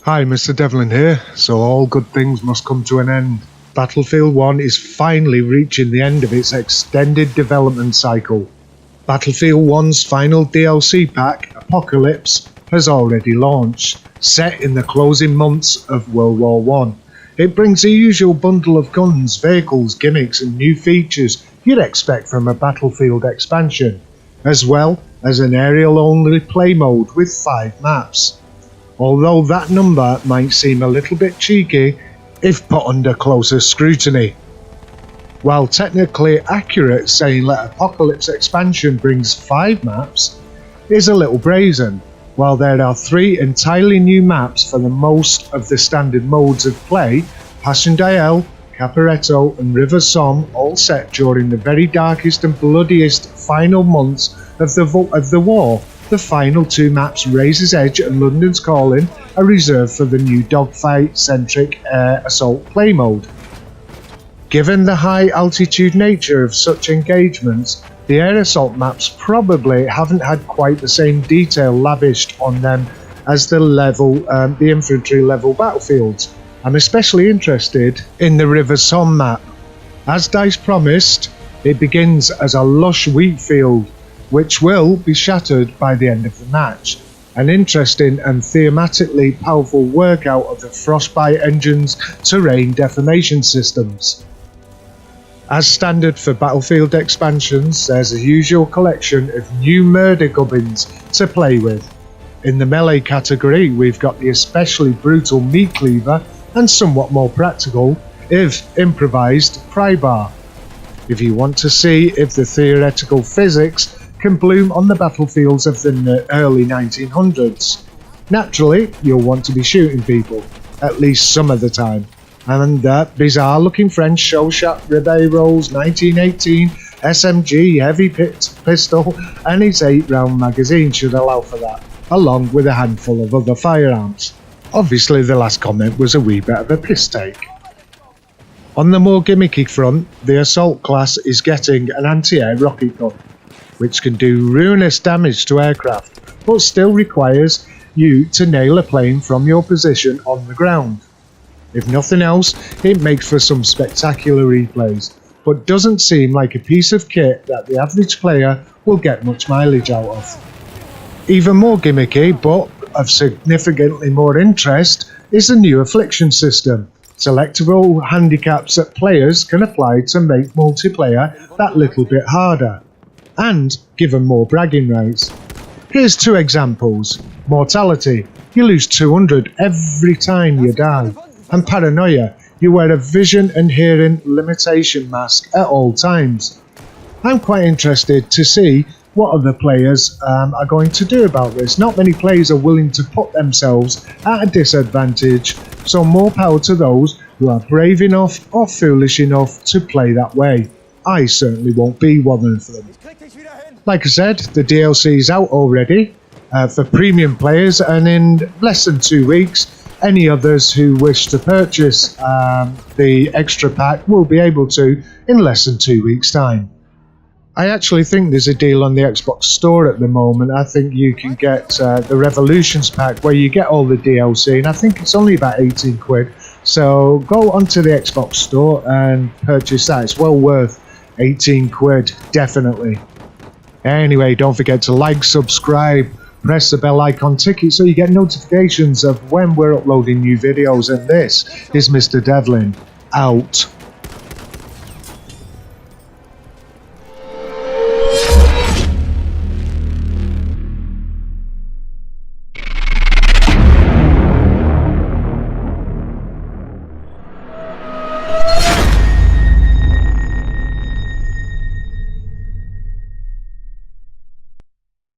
Hi, Mr. Devlin here. So all good things must come to an end. Battlefield 1 is finally reaching the end of its extended development cycle. Battlefield 1's final DLC pack, Apocolypse, has already launched, set in the closing months of World War I. It brings the usual bundle of guns, vehicles, gimmicks and new features you'd expect from a Battlefield expansion, as well as an aerial-only play mode with 5 maps. Although that number might seem a little bit cheeky if put under closer scrutiny. While technically accurate saying that Apocalypse expansion brings 5 maps is a little brazen, while there are 3 entirely new maps for the most of the standard modes of play, Passion d'Ael, Caporetto and River Somme, all set during the very darkest and bloodiest final months of the war. The final 2 maps, Razor's Edge and London's Calling, are reserved for the new dogfight-centric air assault play mode. Given the high altitude nature of such engagements, the air assault maps probably haven't had quite the same detail lavished on them as the infantry level battlefields. I'm especially interested in the River Somme map. As DICE promised, it begins as a lush wheat field, which will be shattered by the end of the match. An interesting and thematically powerful workout of the Frostbite engine's terrain deformation systems. As standard for Battlefield expansions, there's a usual collection of new murder gubbins to play with. In the melee category, we've got the especially brutal meat cleaver and somewhat more practical, if improvised, pry bar. If you want to see if the theoretical physics can bloom on the battlefields of the early 1900s. Naturally, you'll want to be shooting people, at least some of the time. And that bizarre looking French shell-shot Ribeiro's 1918 SMG heavy pistol and its 8-round magazine should allow for that, along with a handful of other firearms. Obviously the last comment was a wee bit of a piss take. On the more gimmicky front, the assault class is getting an anti-air rocket gun, which can do ruinous damage to aircraft, but still requires you to nail a plane from your position on the ground. If nothing else, it makes for some spectacular replays, but doesn't seem like a piece of kit that the average player will get much mileage out of. Even more gimmicky, but of significantly more interest, is the new affliction system. Selectable handicaps that players can apply to make multiplayer that little bit harder, and give them more bragging rights. Here's 2 examples. Mortality, you lose 200 every time you die. And paranoia, you wear a vision and hearing limitation mask at all times. I'm quite interested to see what other players are going to do about this. Not many players are willing to put themselves at a disadvantage, so more power to those who are brave enough or foolish enough to play that way. I certainly won't be one of them. Like I said, the DLC is out already for premium players, and in less than 2 weeks, any others who wish to purchase the extra pack will be able to in less than 2 weeks' time. I actually think there's a deal on the Xbox store at the moment. I think you can get the Revolutions pack where you get all the DLC, and I think it's only about 18 quid. So go onto the Xbox store and purchase that. It's well worth 18 quid, definitely. Anyway, don't forget to like, subscribe, press the bell icon ticket so you get notifications of when we're uploading new videos. And this is Mr. Devlin, out.